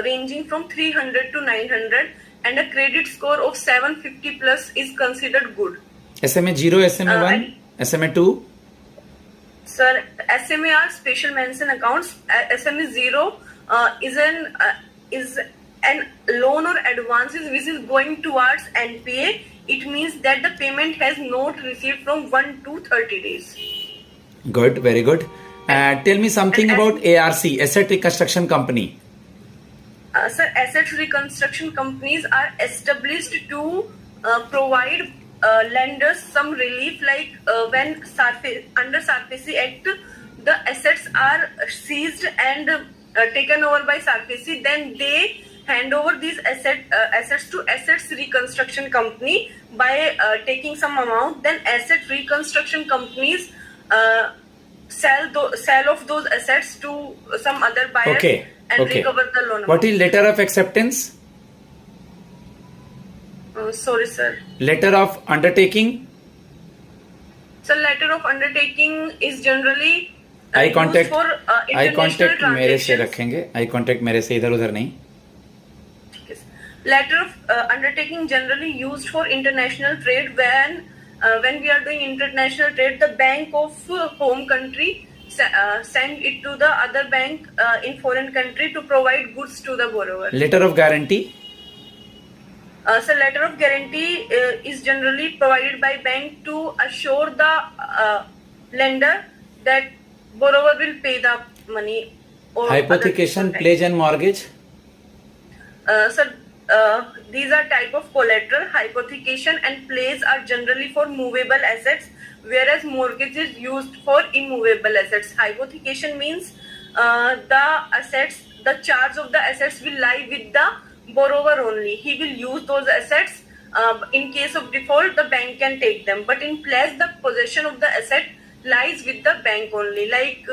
ranging from 300 to 900, and a credit score of 750 plus is considered good. SMA 0, SMA 1, and SMA 2? Sir, SMA are special mention accounts. SMA 0 is an loan or advances which is going towards NPA. It means that the payment has not received from 1 to 30 days. Good, very good. Tell me something about ARC, Asset Reconstruction Company. Sir, asset reconstruction companies are established to provide lenders some relief, like when under SARFAESI Act, the assets are seized and taken over by SARFAESI, then they hand over these assets to assets reconstruction company by taking some amount. Then asset reconstruction companies sell off those assets to some other buyer and recover the loan amount. What is letter of acceptance? Sorry, sir. Letter of undertaking? So letter of undertaking is generally eye contact for international मेरे से transactions. रखेंगे, eye contact मेरे से इधर उधर नहीं. Letter of undertaking generally used for international trade. When we are doing international trade, the bank of home country send it to the other bank in foreign country to provide goods to the borrower. Letter of guarantee? So letter of guarantee is generally provided by bank to assure the lender that borrower will pay the money. Or Hypothecation, pledge and mortgage? Sir, these are type of collateral. Hypothecation and pledge are generally for movable assets, whereas mortgage is used for immovable assets. Hypothecation means the charge of the assets will lie with the borrower only. He will use those assets. In case of default, the bank can take them. But in pledge, the possession of the asset lies with the bank only, like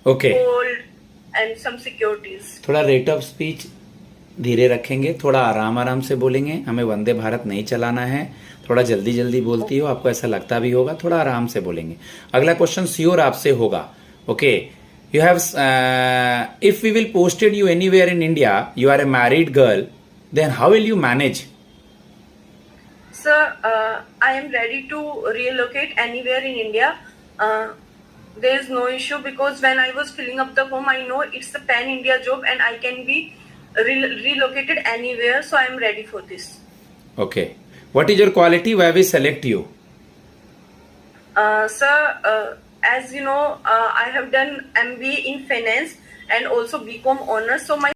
gold and some securities. थोड़ा rate of speech धीरे रखेंगे, थोड़ा आराम आराम से बोलेंगे. हमें वंदे भारत नहीं चलाना है. थोड़ा जल्दी जल्दी बोलती हो, आपको ऐसा लगता भी होगा. थोड़ा आराम से बोलेंगे. अगला क्वेश्चन श्योर आपसे होगा. Okay, you have if we will posted you anywhere in India, you are a married girl, then how will you manage? Sir, I am ready to relocate anywhere in India. There is no issue, because when I was filling up the form, I know it's a pan-India job and I can be relocated anywhere, so I am ready for this. Okay. What is your quality? Why we select you? Sir, as you know, I have done MBA in finance and also BCom honors, so my